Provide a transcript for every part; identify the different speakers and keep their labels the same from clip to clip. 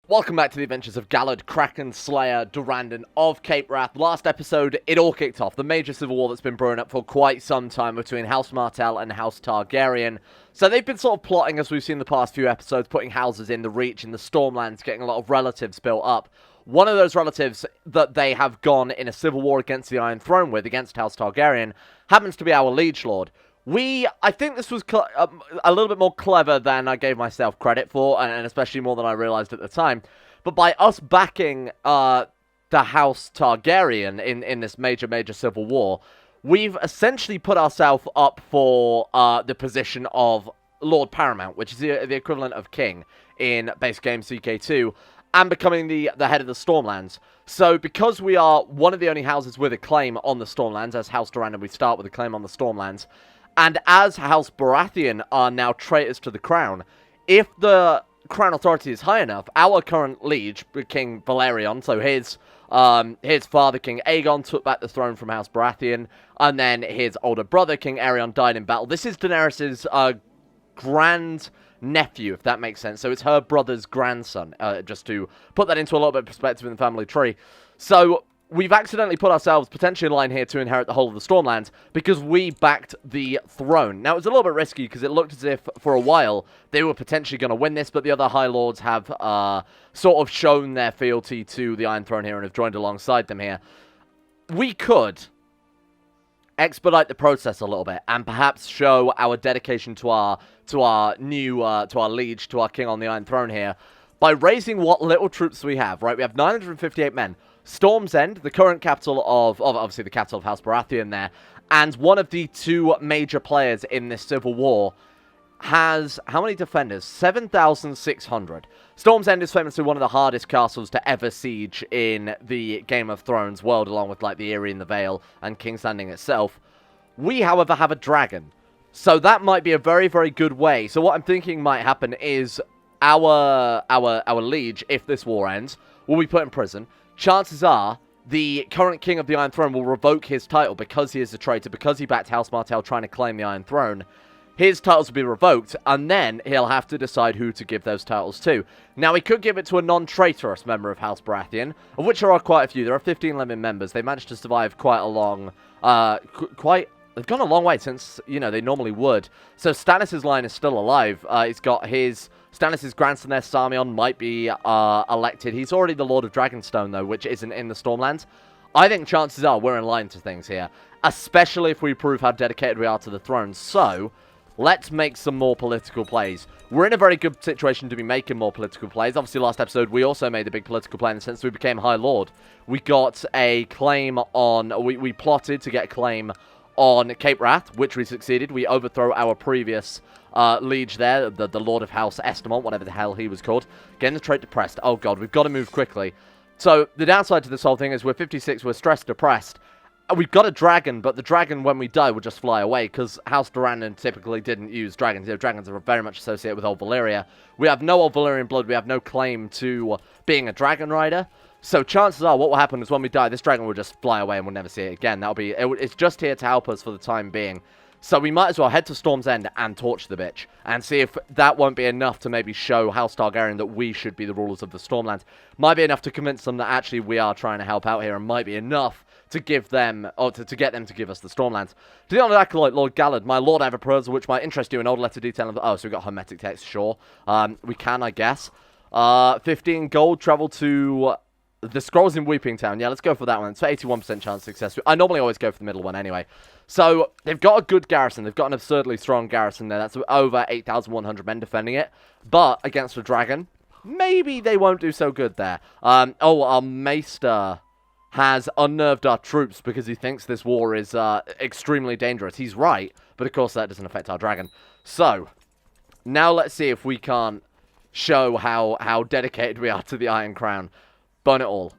Speaker 1: Welcome back to the adventures of Gallard, Kraken, Slayer, Durrandon of Cape Wrath. Last episode, it all kicked off. The major civil war that's been brewing up for quite some time between House Martell and House Targaryen. So they've been sort of plotting, as we've seen the past few episodes, putting houses in the Reach, in the Stormlands, getting a lot of relatives built up. One of those relatives that they have gone in a civil war against the Iron Throne with, against House Targaryen, happens to be our Liege Lord. I think this was a little bit more clever than I gave myself credit for, and especially more than I realized at the time. But by us backing the House Targaryen in this major civil war, we've essentially put ourselves up for the position of Lord Paramount, which is the equivalent of King in base game CK2, and becoming the head of the Stormlands. So because we are one of the only houses with a claim on the Stormlands, as House Durrandon we start with a claim on the Stormlands, and as House Baratheon are now traitors to the crown, if the crown authority is high enough, our current liege, King Valerion, so his father, King Aegon, took back the throne from House Baratheon, and then his older brother, King Aerion, died in battle. This is Daenerys' grand nephew, if that makes sense. So it's her brother's grandson, just to put that into a little bit of perspective in the family tree. So we've accidentally put ourselves potentially in line here to inherit the whole of the Stormlands because we backed the throne. Now, it was a little bit risky because it looked as if, for a while, they were potentially going to win this, but the other High Lords have sort of shown their fealty to the Iron Throne here and have joined alongside them here. We could expedite the process a little bit and perhaps show our dedication to our liege, to our king on the Iron Throne here, by raising what little troops we have, right? We have 958 men. Storm's End, the current capital of obviously the capital of House Baratheon there, and one of the two major players in this civil war, has how many defenders? 7,600. Storm's End is famously one of the hardest castles to ever siege in the Game of Thrones world, along with like the Eyrie and the Vale and King's Landing itself. We, however, have a dragon, so that might be a very good way. So what I'm thinking might happen is our liege, if this war ends, will be put in prison. Chances are, the current king of the Iron Throne will revoke his title because he is a traitor, because he backed House Martell trying to claim the Iron Throne. His titles will be revoked, and then he'll have to decide who to give those titles to. Now, he could give it to a non-traitorous member of House Baratheon, of which there are quite a few. There are 15 living members. They managed to survive quite a long, they've gone a long way since, you know, they normally would. So Stannis' line is still alive. He's got Stannis' grandson there, Sarmion, might be elected. He's already the Lord of Dragonstone, though, which isn't in the Stormlands. I think chances are we're in line to things here, especially if we prove how dedicated we are to the throne. So, let's make some more political plays. We're in a very good situation to be making more political plays. Obviously, last episode, we also made a big political play in the sense we became High Lord. We got a claim on... We plotted to get a claim on Cape Wrath, which we succeeded. We overthrow our previous liege there, the Lord of House Estamont, whatever the hell he was called. Getting the trait depressed. Oh god, we've got to move quickly. So, the downside to this whole thing is we're 56, we're stressed, depressed. We've got a dragon, but the dragon, when we die, will just fly away, because House Durrandon typically didn't use dragons. You know, dragons are very much associated with Old Valyria. We have no Old Valyrian blood, we have no claim to being a dragon rider. So chances are what will happen is when we die, this dragon will just fly away and we'll never see it again. It's just here to help us for the time being. So we might as well head to Storm's End and torch the bitch, and see if that won't be enough to maybe show House Targaryen that we should be the rulers of the Stormlands. Might be enough to convince them that actually we are trying to help out here, and might be enough to give them, or to get them to give us the Stormlands. To the Honored Acolyte, Lord Gallard, my lord, I have a proposal which might interest you in old letter detail. Oh, so we've got hermetic text, sure. We can, I guess. 15 gold, travel to... The Scrolls in Weeping Town. Yeah, let's go for that one. It's 81% chance of success. I normally always go for the middle one anyway. So, they've got a good garrison. They've got an absurdly strong garrison there. That's over 8,100 men defending it. But, against a dragon, maybe they won't do so good there. Our Maester has unnerved our troops because he thinks this war is extremely dangerous. He's right, but of course that doesn't affect our dragon. So, now let's see if we can't show how dedicated we are to the Iron Crown. Burn it all.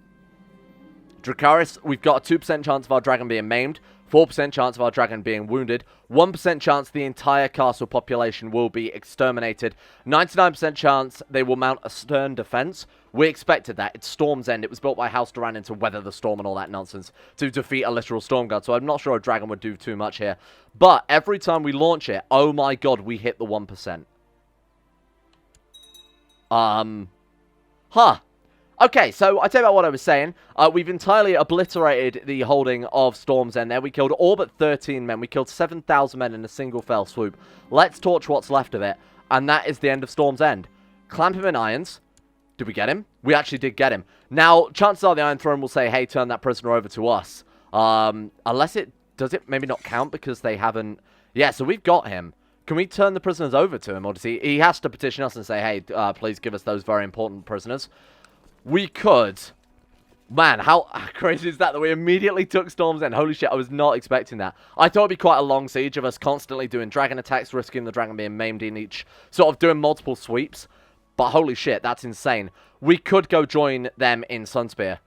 Speaker 1: Dracarys, we've got a 2% chance of our dragon being maimed, 4% chance of our dragon being wounded, 1% chance the entire castle population will be exterminated, 99% chance they will mount a stern defense. We expected that. It's Storm's End. It was built by House Durrandon to weather the storm and all that nonsense, to defeat a literal storm god, so I'm not sure a dragon would do too much here. But every time we launch it, oh my god, we hit the 1%. Huh. Okay, so I tell you about what I was saying. We've entirely obliterated the holding of Storm's End there. We killed all but 13 men. We killed 7,000 men in a single fell swoop. Let's torch what's left of it, and that is the end of Storm's End. Clamp him in irons. Did we get him? We actually did get him. Now, chances are the Iron Throne will say, hey, turn that prisoner over to us. Unless it... Does it maybe not count because they haven't... Yeah, so we've got him. Can we turn the prisoners over to him, or does he has to petition us and say, hey, please give us those very important prisoners? We could. Man, how crazy is that we immediately took Storm's End? Holy shit, I was not expecting that. I thought it'd be quite a long siege of us constantly doing dragon attacks, risking the dragon being maimed in each, sort of doing multiple sweeps. But holy shit, that's insane. We could go join them in Sunspear.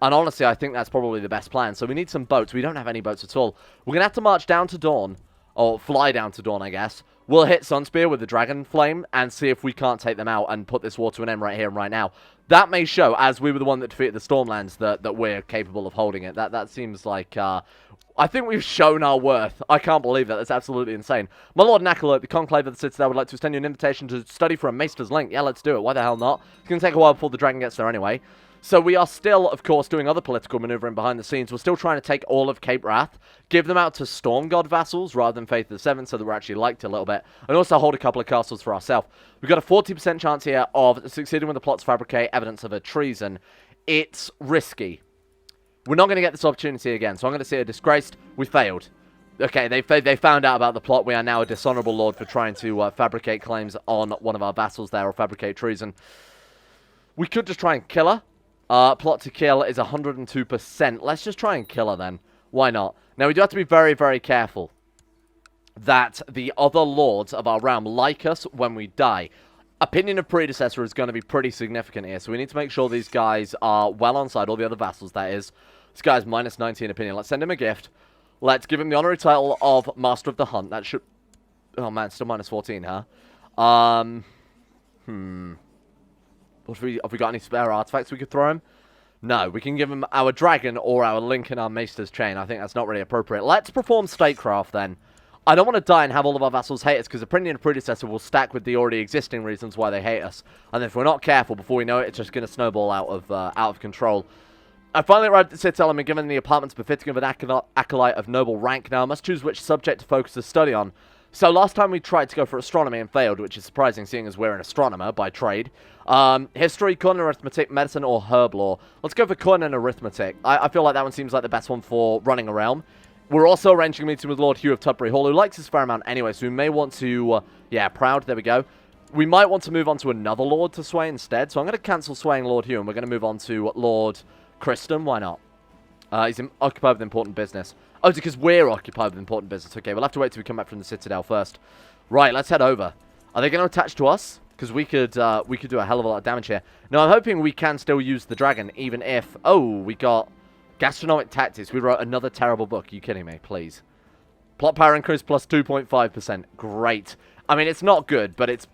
Speaker 1: And honestly, I think that's probably the best plan. So we need some boats. We don't have any boats at all. We're going to have to march down to Dawn. Or fly down to Dawn, I guess. We'll hit Sunspear with the Dragon Flame and see if we can't take them out and put this war to an end right here and right now. That may show, as we were the one that defeated the Stormlands, that we're capable of holding it. That seems like... I think we've shown our worth. I can't believe that. That's absolutely insane. My Lord Nakalot, the Conclave of the Citadel, would like to extend you an invitation to study for a Maester's Link. Yeah, let's do it. Why the hell not? It's going to take a while before the dragon gets there anyway. So we are still, of course, doing other political maneuvering behind the scenes. We're still trying to take all of Cape Wrath, give them out to Storm God vassals rather than Faith of the Seven, so that we're actually liked a little bit, and also hold a couple of castles for ourselves. We've got a 40% chance here of succeeding with the plot to fabricate evidence of a treason. It's risky. We're not going to get this opportunity again, so I'm going to say a disgraced. We failed. Okay, they found out about the plot. We are now a dishonorable lord for trying to fabricate claims on one of our vassals there, or fabricate treason. We could just try and kill her. Plot to kill is 102%. Let's just try and kill her then. Why not? Now, we do have to be very, very careful that the other lords of our realm like us when we die. Opinion of predecessor is going to be pretty significant here, so we need to make sure these guys are well on side, all the other vassals, that is. This guy's minus 19 opinion. Let's send him a gift. Let's give him the honorary title of Master of the Hunt. That should... Oh, man, still minus 14, huh? Have we got any spare artifacts we could throw him? No, we can give him our dragon or our link in our Maester's Chain. I think that's not really appropriate. Let's perform statecraft then. I don't want to die and have all of our vassals hate us, because Opinion of Predecessor will stack with the already existing reasons why they hate us. And if we're not careful, before we know it, it's just going to snowball out of control. I finally arrived at Citadel and been given the apartments befitting of an acolyte of noble rank. Now I must choose which subject to focus the study on. So last time we tried to go for astronomy and failed, which is surprising seeing as we're an astronomer by trade. History, coin and arithmetic, medicine, or herb lore. Let's go for coin and arithmetic. I feel like that one seems like the best one for running a realm. We're also arranging a meeting with Lord Hugh of Tudbury Hall, who likes his fair amount anyway, so we may want to... yeah, proud, there we go. We might want to move on to another lord to sway instead, so I'm going to cancel swaying Lord Hugh, and we're going to move on to Lord Criston. Why not? He's occupied with important business. Oh, it's because we're occupied with important business. Okay, we'll have to wait till we come back from the Citadel first. Right, let's head over. Are they going to attach to us? Because we could do a hell of a lot of damage here. Now, I'm hoping we can still use the dragon, even if... Oh, we got gastronomic tactics. We wrote another terrible book. Are you kidding me? Please. Plot power increase plus 2.5%. Great. I mean, it's not good, but it's...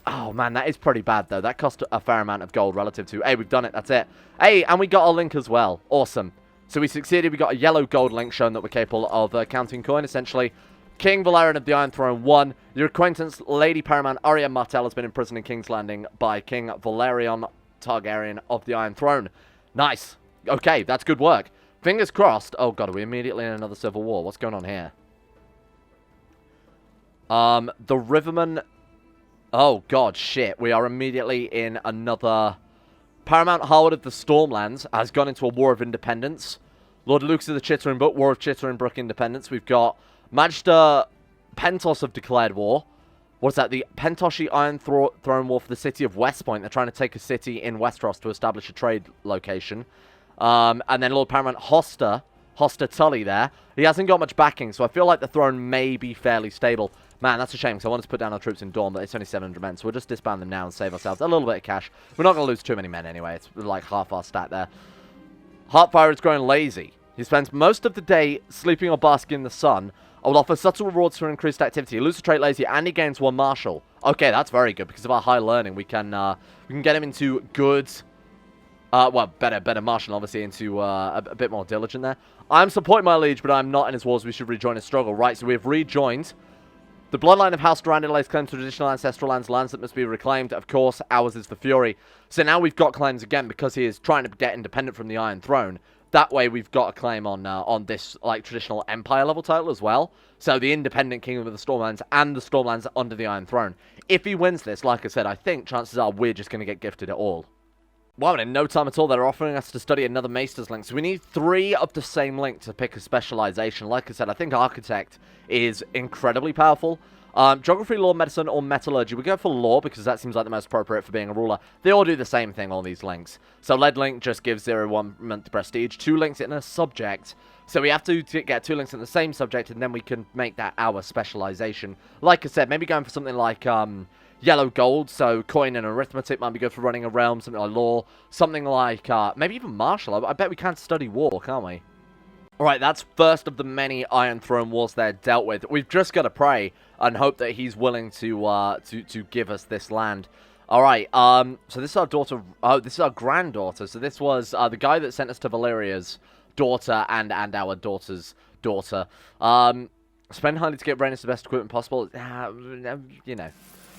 Speaker 1: Oh, man, that is pretty bad, though. That cost a fair amount of gold relative to... Hey, we've done it. That's it. Hey, and we got a link as well. Awesome. So we succeeded. We got a yellow gold link showing that we're capable of counting coin, essentially. King Valerian of the Iron Throne 1. Your acquaintance, Lady Paramount Arya Martell, has been imprisoned in King's Landing by King Valerian Targaryen of the Iron Throne. Nice. Okay, that's good work. Fingers crossed. Oh, God, are we immediately in another civil war? What's going on here? The Riverman... Oh, God, shit. We are immediately in another... Paramount Harwood of the Stormlands has gone into a war of independence. Lord Lucas of the Chittering Brook, War of Chittering Brook independence. We've got Magister Pentos have declared war. What's that? The Pentoshi Iron Throne War for the city of West Point. They're trying to take a city in Westeros to establish a trade location. And then Lord Paramount Hoster Tully there. He hasn't got much backing, so I feel like the throne may be fairly stable. Man, that's a shame, because I wanted to put down our troops in Dawn, but it's only 700 men, so we'll just disband them now and save ourselves a little bit of cash. We're not going to lose too many men anyway. It's like half our stat there. Heartfire is growing lazy. He spends most of the day sleeping or basking in the sun. I will offer subtle rewards for increased activity. He loses trait lazy, and he gains 1 martial. Okay, that's very good, because of our high learning. We can get him into good... well, better martial, obviously, into a bit more diligent there. I'm supporting my liege, but I'm not in his wars. We should rejoin his struggle. Right, so we have rejoined... The bloodline of House Durrandon lays claim to traditional ancestral lands that must be reclaimed. Of course, ours is the Fury. So now we've got claims again because he is trying to get independent from the Iron Throne. That way we've got a claim on this like traditional Empire level title as well. So the independent kingdom of the Stormlands and the Stormlands under the Iron Throne. If he wins this, like I said, I think chances are we're just going to get gifted it all. Well, in no time at all, they're offering us to study another Maester's link. So we need 3 of the same link to pick a specialization. Like I said, I think Architect is incredibly powerful. Geography, Law, Medicine, or Metallurgy. We go for Law because that seems like the most appropriate for being a ruler. They all do the same thing, all these links. So Lead Link just gives 0-1 month prestige. 2 links in a subject. So we have to get 2 links in the same subject, and then we can make that our specialization. Like I said, maybe going for something like Yellow Gold, so Coin and Arithmetic might be good for running a realm, something like Law. Something like, maybe even Martial. I bet we can study War, can't we? Alright, that's first of the many Iron Throne Wars they're dealt with. We've just got to pray and hope that he's willing to give us this land. Alright, so this is our daughter, this is our granddaughter. So this was the guy that sent us to Valeria's daughter and our daughter's daughter. Spend highly to get Rhaenys the best equipment possible. You know,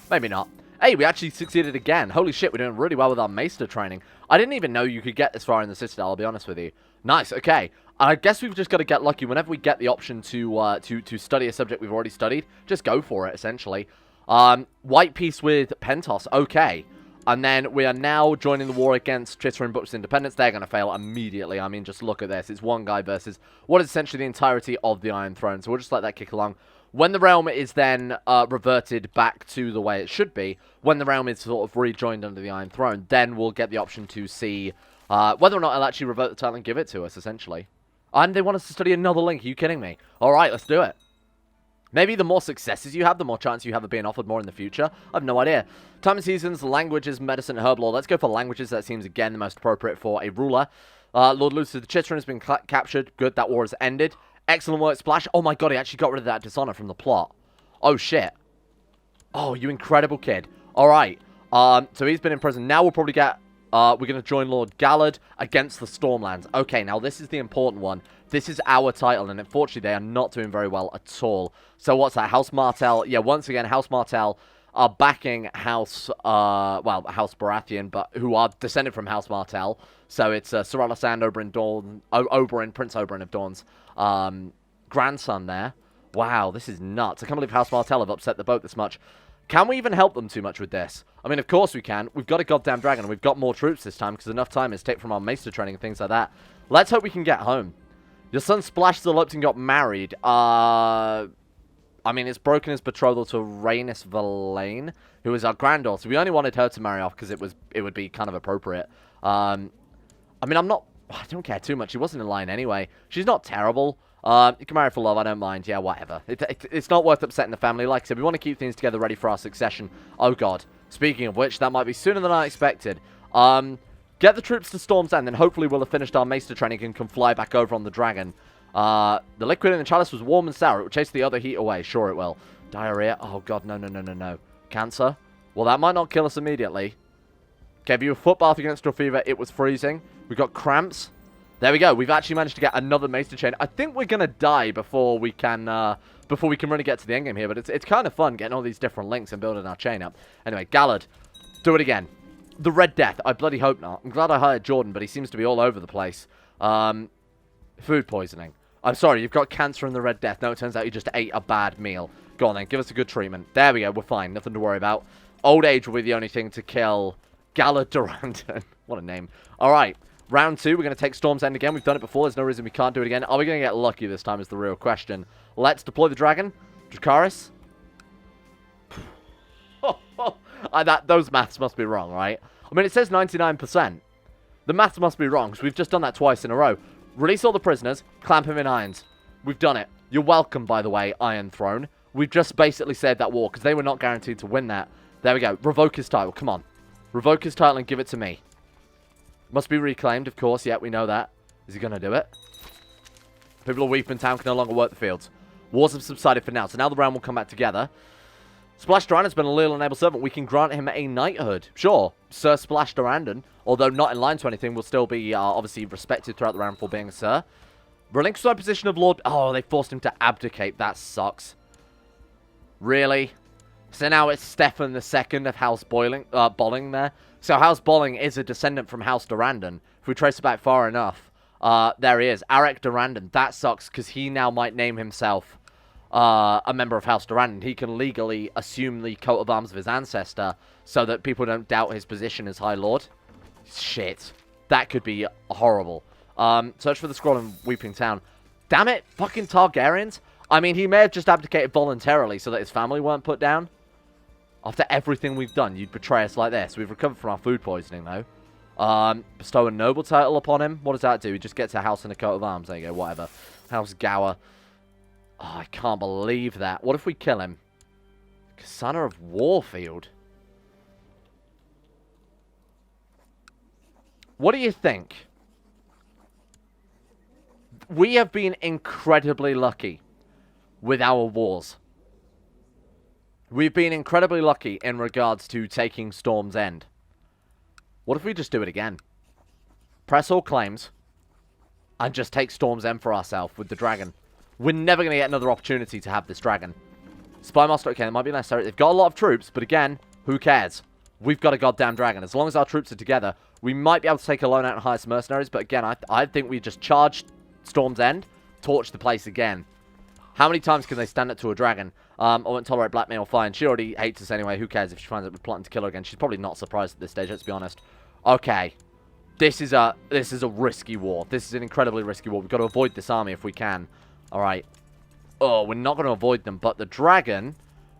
Speaker 1: maybe not. Hey, we actually succeeded again. Holy shit, we're doing really well with our Maester training. I didn't even know you could get this far in the Citadel, I'll be honest with you. Nice, okay. I guess we've just got to get lucky. Whenever we get the option to study a subject we've already studied, just go for it, essentially. White Peace with Pentos, okay. And then we are now joining the war against Chitter and Butch's Independence. They're going to fail immediately. I mean, just look at this. It's one guy versus what is essentially the entirety of the Iron Throne. So we'll just let that kick along. When the realm is then reverted back to the way it should be, when the realm is sort of rejoined under the Iron Throne, then we'll get the option to see whether or not it'll actually revert the title and give it to us, essentially. And they want us to study another link. Are you kidding me? Alright, let's do it. Maybe the more successes you have, the more chance you have of being offered more in the future. I have no idea. Time and seasons, languages, medicine, herb law. Let's go for languages. That seems, again, the most appropriate for a ruler. Lord Lucius the Chittern has been captured. Good, that war has ended. Excellent work, Splash. Oh my god, he actually got rid of that dishonor from the plot. Oh, shit. Oh, you incredible kid. Alright. So he's been in prison. Now we'll probably get... we're going to join Lord Gallard against the Stormlands. Okay, now this is the important one. This is our title, and unfortunately they are not doing very well at all. So what's that? House Martell. Yeah, once again, House Martell are backing House, well, House Baratheon, but who are descended from House Martell. So it's Sir Alysanne Oberyn, Prince Oberyn of Dawn's grandson there. Wow, this is nuts. I can't believe House Martell have upset the boat this much. Can we even help them too much with this? I mean, of course we can. We've got a goddamn dragon, and we've got more troops this time, because enough time is taken from our Maester training and things like that. Let's hope we can get home. Your son Splash eloped and got married. I mean, it's broken his betrothal to Rhaenys Valane, who is our granddaughter. We only wanted her to marry off because it would be kind of appropriate. I mean, I don't care too much. She wasn't in line anyway. She's not terrible. You can marry for love, I don't mind. Yeah, whatever. It's not worth upsetting the family. Like I said, we want to keep things together ready for our succession. Oh, God. Speaking of which, that might be sooner than I expected. Get the troops to Storm's End, then hopefully we'll have finished our Maester training and can fly back over on the dragon. The liquid in the chalice was warm and sour. It will chase the other heat away. Sure it will. Diarrhea. Oh, God, no. Cancer. Well, that might not kill us immediately. Gave you a foot bath against your fever. It was freezing. We got cramps. There we go. We've actually managed to get another Maester chain. I think we're going to die before we can really get to the endgame here. But it's kind of fun getting all these different links and building our chain up. Anyway, Gallard. Do it again. The Red Death. I bloody hope not. I'm glad I hired Jordan, but he seems to be all over the place. Food poisoning. I'm sorry, you've got cancer and the Red Death. No, it turns out you just ate a bad meal. Go on then, give us a good treatment. There we go, we're fine. Nothing to worry about. Old age will be the only thing to kill Gallard Durrandon. What a name. Alright, round 2. We're going to take Storm's End again. We've done it before. There's no reason we can't do it again. Are we going to get lucky this time is the real question. Let's deploy the dragon. Dracarys. Those maths must be wrong, right? I mean, it says 99%. The maths must be wrong, because we've just done that twice in a row. Release all the prisoners, clamp him in irons. We've done it. You're welcome, by the way, Iron Throne. We've just basically saved that war, because they were not guaranteed to win that. There we go. Revoke his title. Come on. Revoke his title and give it to me. Must be reclaimed, of course. Yeah, we know that. Is he going to do it? People of Weeping Town can no longer work the fields. Wars have subsided for now, so now the realm will come back together. Splash Durrandon has been a loyal and able servant. We can grant him a knighthood. Sure, Sir Splash Durrandon, although not in line to anything, will still be obviously respected throughout the realm for being a sir. Relinquish my position of Lord... Oh, they forced him to abdicate. That sucks. Really? So now it's Stefan II of House Bolling there. So House Bolling is a descendant from House Durrandon. If we trace it back far enough, there he is. Argilac Durrandon. That sucks because he now might name himself a member of House Durrandon. He can legally assume the coat of arms of his ancestor so that people don't doubt his position as High Lord. Shit. That could be horrible. Search for the scroll in Weeping Town. Damn it, fucking Targaryens. I mean, he may have just abdicated voluntarily so that his family weren't put down. After everything we've done, you'd betray us like this. We've recovered from our food poisoning, though. Bestow a noble title upon him. What does that do? He just gets a house and a coat of arms. There you go, whatever. House Gower. Oh, I can't believe that. What if we kill him? Kasana of Warfield. What do you think? We have been incredibly lucky with our wars. We've been incredibly lucky in regards to taking Storm's End. What if we just do it again? Press all claims and just take Storm's End for ourselves with the dragon. We're never going to get another opportunity to have this dragon. Spymaster, okay, it might be necessary. They've got a lot of troops, but again, who cares? We've got a goddamn dragon. As long as our troops are together, we might be able to take a loan out and hire some mercenaries, but again, I think we just charge Storm's End, torch the place again. How many times can they stand up to a dragon? I won't tolerate blackmail, fine. She already hates us anyway. Who cares if she finds out we're plotting to kill her again? She's probably not surprised at this stage, let's be honest. Okay. This is a risky war. This is an incredibly risky war. We've got to avoid this army if we can. Alright. Oh, we're not going to avoid them, but the dragon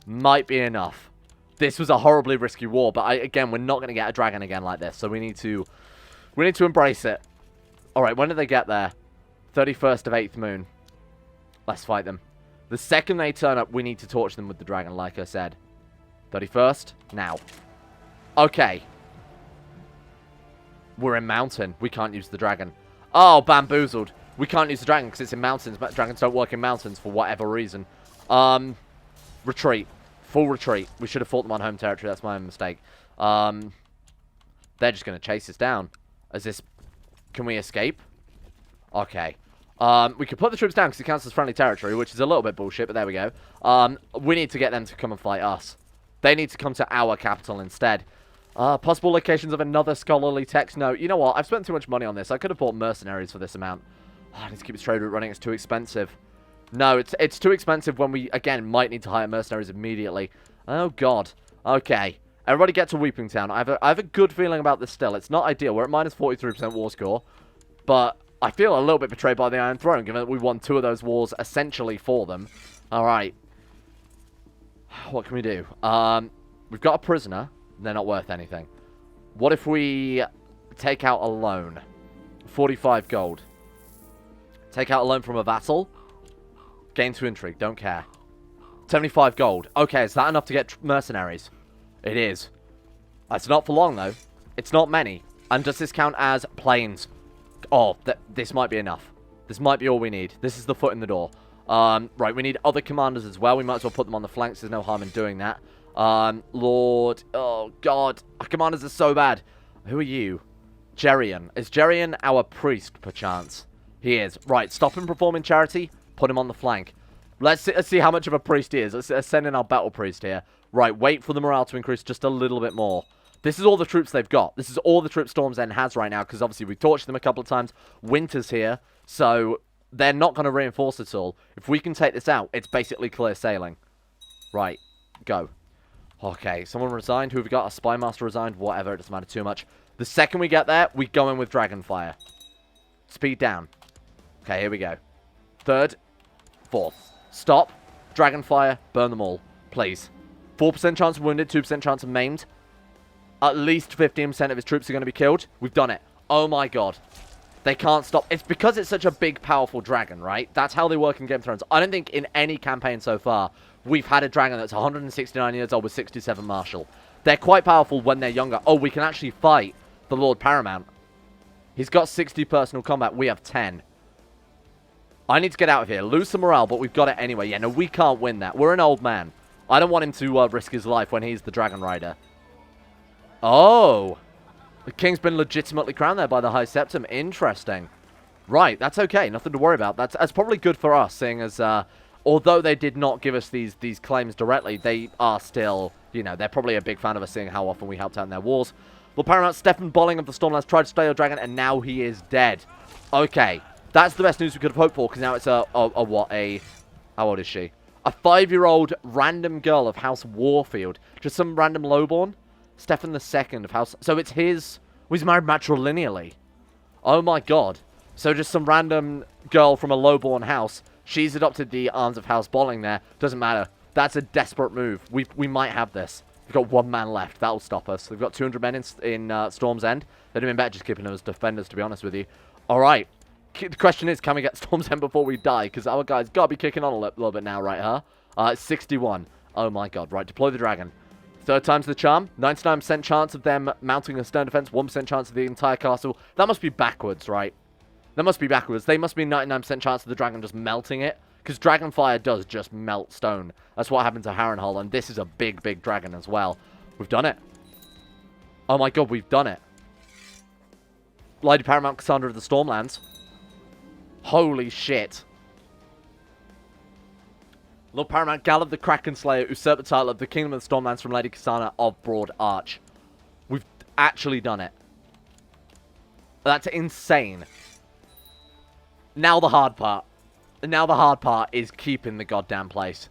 Speaker 1: might be enough. This was a horribly risky war, but again, we're not going to get a dragon again like this, so we need to embrace it. Alright, when did they get there? 31st of 8th moon. Let's fight them. The second they turn up, we need to torch them with the dragon, like I said. 31st, now. Okay. We're in mountain. We can't use the dragon. Oh, bamboozled. We can't use the dragon because it's in mountains. But dragons don't work in mountains for whatever reason. Retreat. Full retreat. We should have fought them on home territory. That's my own mistake. They're just going to chase us down. Is this... Can we escape? Okay. We could put the troops down because it counts as friendly territory, which is a little bit bullshit, but there we go. We need to get them to come and fight us. They need to come to our capital instead. Possible locations of another scholarly text. No, you know what? I've spent too much money on this. I could have bought mercenaries for this amount. I need to keep this trade route running. It's too expensive. No, it's too expensive when we, again, might need to hire mercenaries immediately. Oh, God. Okay. Everybody get to Weeping Town. I have a good feeling about this still. It's not ideal. We're at minus 43% war score. But I feel a little bit betrayed by the Iron Throne, given that we won 2 of those wars essentially for them. Alright. What can we do? We've got a prisoner. They're not worth anything. What if we take out a loan? 45 gold. Take out a loan from a vassal. Gain 2 intrigue. Don't care. 75 gold. Okay, is that enough to get mercenaries? It is. It's not for long, though. It's not many. And does this count as planes? Oh, this might be enough. This might be all we need. This is the foot in the door. Right, we need other commanders as well. We might as well put them on the flanks. There's no harm in doing that. Lord... Oh, God. Our commanders are so bad. Who are you? Jerian. Is Jerian our priest, perchance? He is. Right, stop him performing charity. Put him on the flank. Let's see how much of a priest he is. Let's send in our battle priest here. Right, wait for the morale to increase just a little bit more. This is all the troops they've got. This is all the troops Storm's End has right now, because obviously we torched them a couple of times. Winter's here, so they're not going to reinforce at all. If we can take this out, it's basically clear sailing. Right, go. Okay, someone resigned. Who have we got? A Spymaster resigned. Whatever, it doesn't matter too much. The second we get there, we go in with Dragonfire. Speed down. Okay, here we go. 3rd, 4th. Stop. Dragonfire. Burn them all. Please. 4% chance of wounded, 2% chance of maimed. At least 15% of his troops are going to be killed. We've done it. Oh my god. They can't stop. It's because it's such a big, powerful dragon, right? That's how they work in Game of Thrones. I don't think in any campaign so far we've had a dragon that's 169 years old with 67 martial. They're quite powerful when they're younger. Oh, we can actually fight the Lord Paramount. He's got 60 personal combat. We have 10. I need to get out of here. Lose some morale, but we've got it anyway. Yeah, no, we can't win that. We're an old man. I don't want him to risk his life when he's the Dragon Rider. Oh. The king's been legitimately crowned there by the High Septim. Interesting. Right, that's okay. Nothing to worry about. That's probably good for us, seeing as although they did not give us these claims directly, they are still, you know, they're probably a big fan of us seeing how often we helped out in their wars. Lord Paramount Stefan Bolling of the Stormlands tried to slay your dragon, and now he is dead. Okay, that's the best news we could have hoped for, because now it's how old is she? A 5-year-old random girl of House Warfield. Just some random lowborn. Stefan II of House... So it's his... Well, he's married matrilineally. Oh my god. So just some random girl from a lowborn house. She's adopted the arms of House Bolling there. Doesn't matter. That's a desperate move. We might have this. We've got 1 man left. That'll stop us. We've got 200 men in Storm's End. They'd have been better just keeping them as defenders, to be honest with you. Alright. The question is, can we get Storm's End before we die? Because our guys got to be kicking on a little bit now, right, huh? 61. Oh my god. Right, deploy the dragon. Third time's the charm. 99% chance of them mounting a stern defense. 1% chance of the entire castle. That must be backwards, right? That must be backwards. They must be 99% chance of the dragon just melting it. Because Dragonfire does just melt stone. That's what happened to Harrenhal. And this is a big, big dragon as well. We've done it. Oh my god, we've done it. Lady Paramount Cassandra of the Stormlands. Holy shit. Lord Paramount Gallup the Kraken Slayer usurped the title of the Kingdom of the Stormlands from Lady Cassandra of Broad Arch. We've actually done it. That's insane. Now the hard part. Now the hard part is keeping the goddamn place.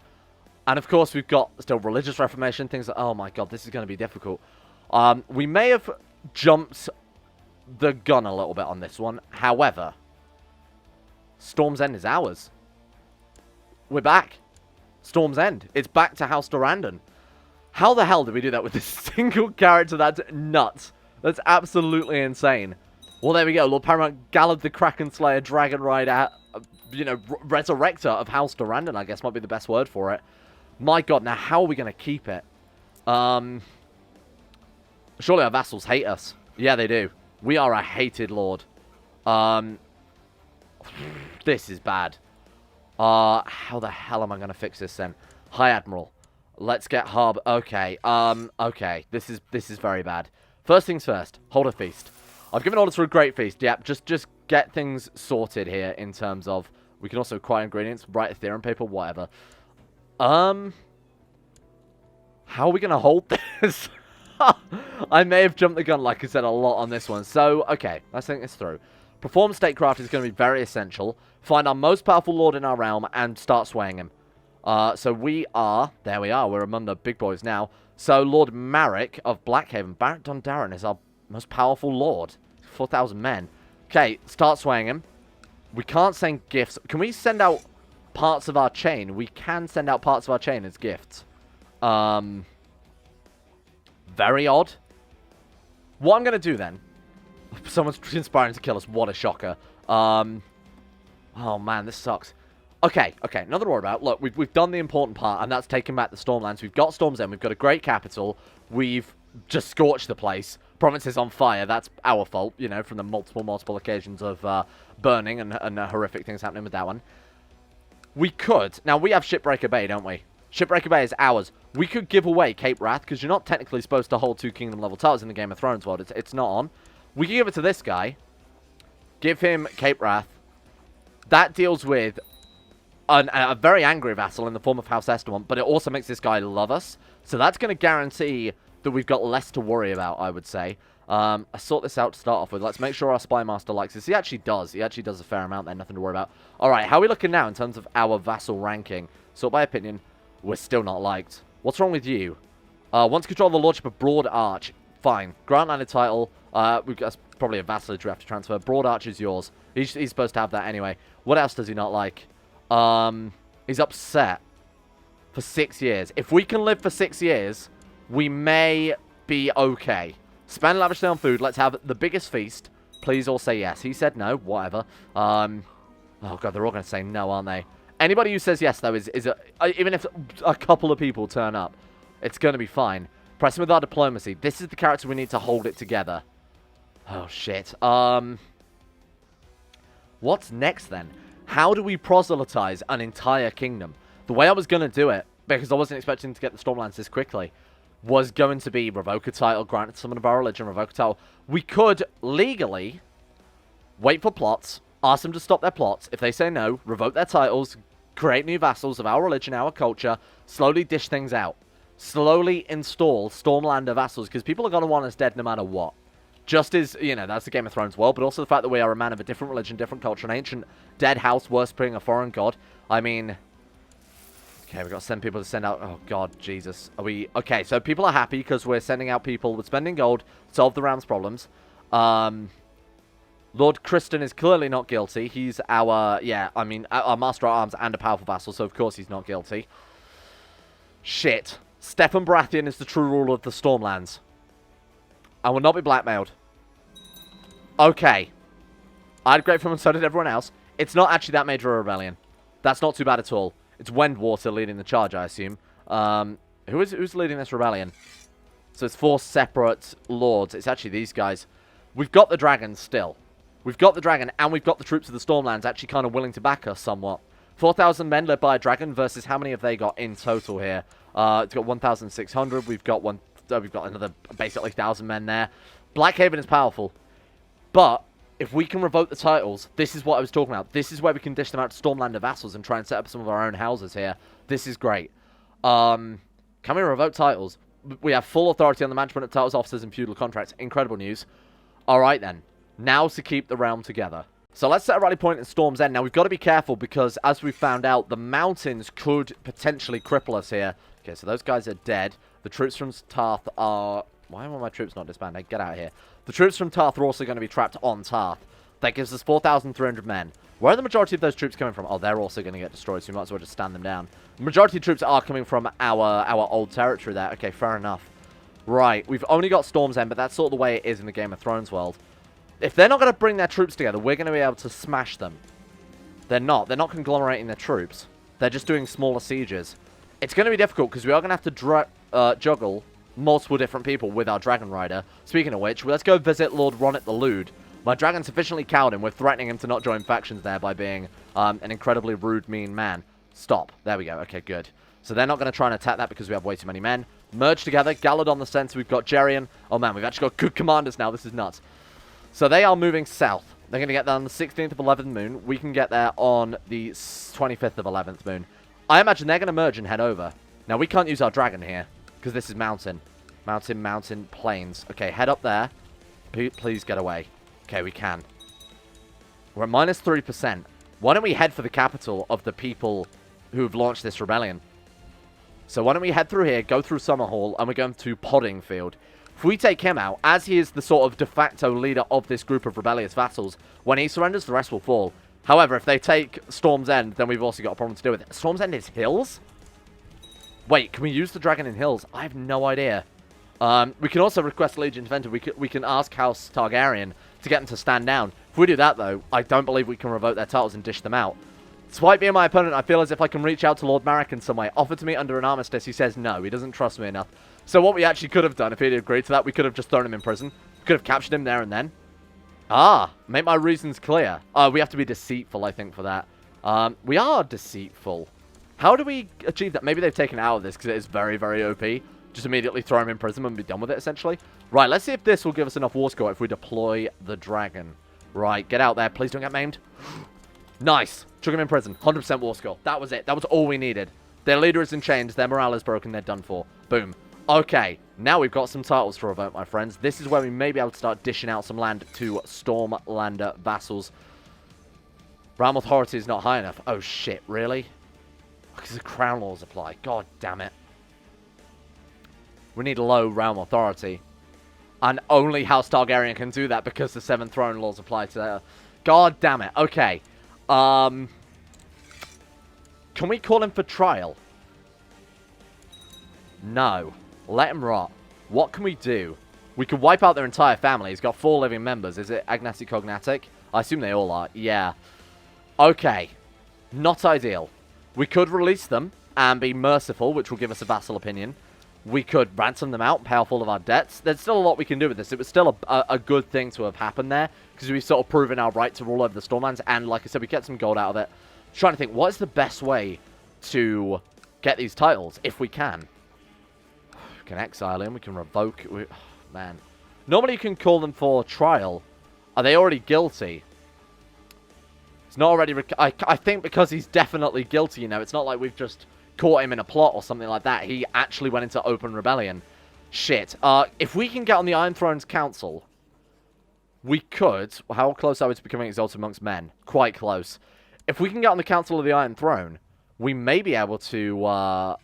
Speaker 1: And of course we've got still religious reformation, things like, oh my god, this is going to be difficult. We may have jumped the gun a little bit on this one. However, Storm's End is ours. We're back. Storm's End. It's back to House Durrandon. How the hell did we do that with this single character? That's nuts. That's absolutely insane. Well, there we go. Lord Paramount Gallup the Kraken Slayer, Dragon Rider, you know, Resurrector of House Durrandon, I guess might be the best word for it. My god, now how are we going to keep it? Surely our vassals hate us. Yeah, they do. We are a hated lord. This is bad. How the hell am I going to fix this then? High Admiral. Let's get Harbor. Okay. Okay. This is very bad. First things first. Hold a feast. I've given orders for a great feast. Yep. Just get things sorted here in terms of... We can also acquire ingredients, write Ethereum paper, whatever. How are we going to hold this? I may have jumped the gun, like I said, a lot on this one. So, okay. Let's think this through. Perform statecraft is going to be very essential. Find our most powerful lord in our realm and start swaying him. So we are... There we are. We're among the big boys now. So Lord Marek of Blackhaven. Barrett Dondarran is our most powerful lord. 4,000 men. Okay, start swaying him. We can't send gifts. Can we send out parts of our chain? We can send out parts of our chain as gifts. Very odd. What I'm going to do then... Someone's conspiring to kill us. What a shocker. Oh, man, this sucks. Okay, another worry about. Look, we've done the important part, and that's taking back the Stormlands. We've got Storm's End. We've got a great capital. We've just scorched the place. Province is on fire. That's our fault, you know, from the multiple occasions of burning and horrific things happening with that one. We could. Now, we have Shipbreaker Bay, don't we? Shipbreaker Bay is ours. We could give away Cape Wrath, because you're not technically supposed to hold 2 kingdom-level towers in the Game of Thrones world. It's not on. We can give it to this guy. Give him Cape Wrath. That deals with a very angry vassal in the form of House Estamont, but it also makes this guy love us. So that's going to guarantee that we've got less to worry about, I would say. I sort this out to start off with. Let's make sure our Spy Master likes this. He actually does. He actually does a fair amount there. Nothing to worry about. Alright, how are we looking now in terms of our vassal ranking? Sort by opinion, we're still not liked. What's wrong with you? Once control the lordship of Broad Arch. Fine. Grant landed title. That's probably a vassalage we have to transfer. Broad Arch is yours. He's supposed to have that anyway. What else does he not like? He's upset for 6 years. If we can live for 6 years, we may be okay. Spend lavishly on food. Let's have the biggest feast. Please all say yes. He said no. Whatever. Oh god, they're all going to say no, aren't they? Anybody who says yes, though, even if a couple of people turn up, it's going to be fine. Press him with our diplomacy. This is the character we need to hold it together. Oh, shit. What's next, then? How do we proselytize an entire kingdom? The way I was going to do it, because I wasn't expecting to get the Stormlands this quickly, was going to be revoke a title, grant someone of our religion, revoke a title. We could legally wait for plots, ask them to stop their plots. If they say no, revoke their titles, create new vassals of our religion, our culture, slowly dish things out. Slowly install Stormlander vassals, because people are going to want us dead no matter what. Just as, you know, that's the Game of Thrones world, but also the fact that we are a man of a different religion, different culture, an ancient dead house worshipping a foreign god. I mean... Okay, we've got to send people to send out... Oh, God, Jesus. Are we... Okay, so people are happy because we're sending out people with spending gold to solve the realm's problems. Lord Kristen is clearly not guilty. He's our... Yeah, I mean, our Master at Arms and a powerful vassal, so of course he's not guilty. Shit. Stephen Baratheon is the true ruler of the Stormlands. I will not be blackmailed. Okay. I had great fun and so did everyone else. It's not actually that major a rebellion. That's not too bad at all. It's Wendwater leading the charge, I assume. Who's leading this rebellion? So it's 4 separate lords. It's actually these guys. We've got the dragon still. We've got the dragon, and we've got the troops of the Stormlands actually kind of willing to back us somewhat. 4,000 men led by a dragon versus how many have they got in total here? It's got 1,600. We've got another basically 1,000 men there. Blackhaven is powerful, but if we can revoke the titles, this is what I was talking about. This is where we can dish them out to Stormlander vassals and try and set up some of our own houses here. This is great. Can we revoke titles? We have full authority on the management of titles, officers, and feudal contracts. Incredible news. All right, then. Now to keep the realm together. So let's set a rally point in Storm's End. Now, we've got to be careful because, as we found out, the mountains could potentially cripple us here. Okay, so those guys are dead. The troops from Tarth are... Why are my troops not disbanded? Get out of here. The troops from Tarth are also going to be trapped on Tarth. That gives us 4,300 men. Where are the majority of those troops coming from? Oh, they're also going to get destroyed, so we might as well just stand them down. The majority of troops are coming from our old territory there. Okay, fair enough. Right, we've only got Storm's End, but that's sort of the way it is in the Game of Thrones world. If they're not going to bring their troops together, we're going to be able to smash them. They're not. They're not conglomerating their troops. They're just doing smaller sieges. It's going to be difficult because we are going to have to juggle multiple different people with our Dragon Rider. Speaking of which, let's go visit Lord Ronnet the Lewd. My dragon sufficiently cowed him. We're threatening him to not join factions there by being an incredibly rude, mean man. Stop. There we go. Okay, good. So they're not going to try and attack that because we have way too many men. Merge together. Gallard on the center. We've got Jerian. Oh, man, we've actually got good commanders now. This is nuts. So they are moving south. They're going to get there on the 16th of 11th moon. We can get there on the 25th of 11th moon. I imagine they're going to merge and head over. Now, we can't use our dragon here because this is mountain. Mountain, plains. Okay, head up there. Please get away. Okay, we can. We're at minus 3%. Why don't we head for the capital of the people who have launched this rebellion? So why don't we head through here, go through Summerhall, and we're going to Poddingfield. If we take him out, as he is the sort of de facto leader of this group of rebellious vassals, when he surrenders, the rest will fall. However, if they take Storm's End, then we've also got a problem to deal with. Storm's End is hills? Wait, can we use the dragon in hills? I have no idea. We can also request Legion Defender. We can ask House Targaryen to get them to stand down. If we do that, though, I don't believe we can revoke their titles and dish them out. Despite being my opponent, I feel as if I can reach out to Lord Marek in some way. Offered to me under an armistice, he says no. He doesn't trust me enough. So what we actually could have done, if he'd agreed to that, we could have just thrown him in prison. We could have captured him there and then. Ah, make my reasons clear. We have to be deceitful, I think, for that. We are deceitful. How do we achieve that? Maybe they've taken it out of this because it is very, very OP. Just immediately throw him in prison and be done with it, essentially. Right, let's see if this will give us enough war score if we deploy the dragon. Right, get out there. Please don't get maimed. Nice. Took him in prison. 100% war score. That was it. That was all we needed. Their leader is in chains. Their morale is broken. They're done for. Boom. Okay, now we've got some titles to revoke, my friends. This is where we may be able to start dishing out some land to Stormlander vassals. Realm authority is not high enough. Oh, shit. Really? Because the crown laws apply. God damn it. We need low realm authority. And only House Targaryen can do that because the 7 throne laws apply to that. God damn it. Okay. Can we call him for trial? No. Let him rot. What can we do? We could wipe out their entire family. He's got 4 living members. Is it Agnati Cognatic? I assume they all are. Yeah. Okay. Not ideal. We could release them and be merciful, which will give us a vassal opinion. We could ransom them out, pay off all of our debts. There's still a lot we can do with this. It was still a good thing to have happened there, because we've sort of proven our right to rule over the Stormlands, and like I said, we get some gold out of it. Trying to think, what is the best way to get these titles, if we can? We can exile him, we can revoke... man. Normally you can call them for trial. Are they already guilty? He's not already... I think because he's definitely guilty, you know. It's not like we've just caught him in a plot or something like that. He actually went into open rebellion. Shit. If we can get on the Iron Throne's council, we could... How close are we to becoming exalted amongst men? Quite close. If we can get on the council of the Iron Throne, we may be able to...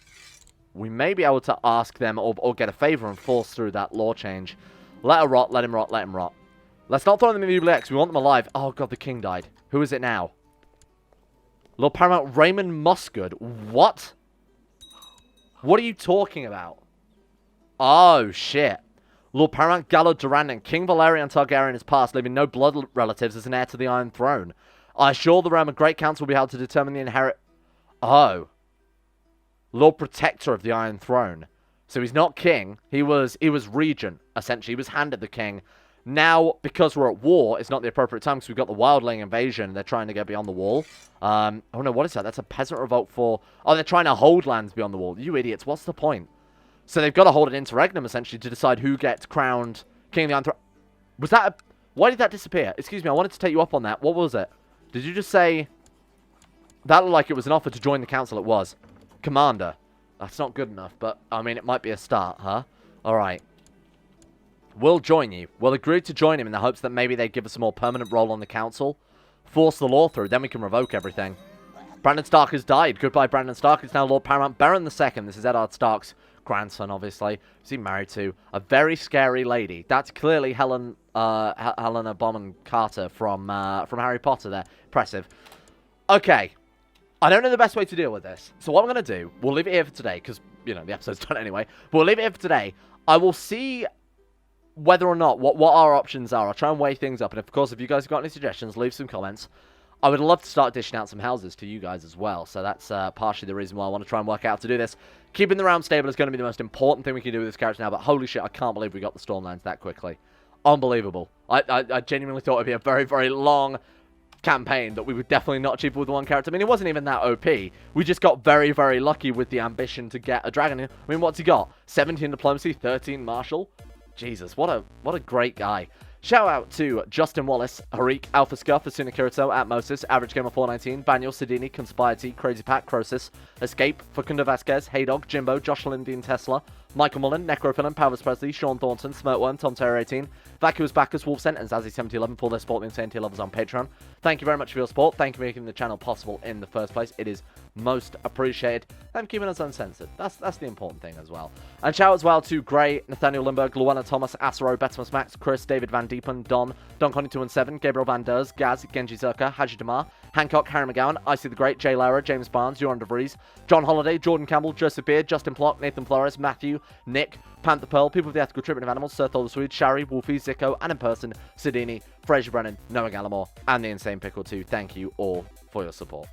Speaker 1: ask them or get a favor and force through that law change. Let her rot, let him rot, let him rot. Let's not throw them in the oubliette because we want them alive. Oh, God, the king died. Who is it now? Lord Paramount Raymond Musgood. What? What are you talking about? Oh, shit. Lord Paramount Gallard Durrandon. King Valerian Targaryen is passed, leaving no blood relatives as an heir to the Iron Throne. I assure the realm a great council will be held to determine the inherit... Oh. Lord Protector of the Iron Throne. So he's not king. He was regent, essentially. He was handed the king. Now, because we're at war, it's not the appropriate time because we've got the Wildling invasion. They're trying to get beyond the wall. Oh no, what is that? That's a peasant revolt for... Oh, they're trying to hold lands beyond the wall. You idiots, what's the point? So they've got to hold an interregnum, essentially, to decide who gets crowned King of the Iron Throne. Was that a... Why did that disappear? Excuse me, I wanted to take you up on that. What was it? Did you just say... That looked like it was an offer to join the council. It was. Commander. That's not good enough, but, I mean, it might be a start, huh? Alright. We'll join you. We'll agree to join him in the hopes that maybe they give us a more permanent role on the council. Force the law through, then we can revoke everything. Brandon Stark has died. Goodbye, Brandon Stark. It's now Lord Paramount Baron II. This is Eddard Stark's grandson, obviously. Is he married to a very scary lady? That's clearly Helena Bonham Carter from Harry Potter there. Impressive. Okay. I don't know the best way to deal with this. So what I'm going to do, we'll leave it here for today, because, you know, the episode's done anyway. But we'll leave it here for today. I will see whether or not, what our options are. I'll try and weigh things up. And, of course, if you guys have got any suggestions, leave some comments. I would love to start dishing out some houses to you guys as well. So that's partially the reason why I want to try and work out how to do this. Keeping the realm stable is going to be the most important thing we can do with this character now. But holy shit, I can't believe we got the Stormlands that quickly. Unbelievable. I genuinely thought it would be a very, very long campaign that we would definitely not achieve with one character. I mean, it wasn't even that OP. We just got very, very lucky with the ambition to get a dragon. I mean, what's he got? 17 diplomacy, 13 martial. Jesus, what a great guy. Shout out to Justin Wallace, Harik, Alpha Scuff, Asuna Kirito, Atmosis, Average Gamer 419, Baniel, Sidini, Conspiracy, Crazy Pat, Crosis, Escape, Facundo Vasquez, Haydog, Jimbo, Josh Lindeen Tesla, Michael Mullen, Necrophilin, Powers Presley, Sean Thornton, Smirtworm, Tom Terror 18, Vacuous Bacchus, Wolfsent, and Zazzy7011 for their support and TNT levels on Patreon. Thank you very much for your support. Thank you for making the channel possible in the first place. It is most appreciated. And keeping us uncensored. That's the important thing as well. And shout out as well to Gray, Nathaniel Lindbergh, Luana Thomas, Asaro, Betimus Max, Chris, David Van Diepen, Don Connie 217, Gabriel Van Ders, Gaz, Genji Zerka, Haji Damar, Hancock, Harry McGowan, Icy the Great, Jay Lara, James Barnes, Joran DeVries, John Holiday, Jordan Campbell, Joseph Beard, Justin Plock, Nathan Flores, Matthew, Nick, Panther Pearl, People of the Ethical Treatment of Animals, Sir Thor the Swede, Shari, Wolfie, Zico, and in person, Sidini, Fraser Brennan, Noah Gallimore, and the Insane Pickle 2. Thank you all for your support.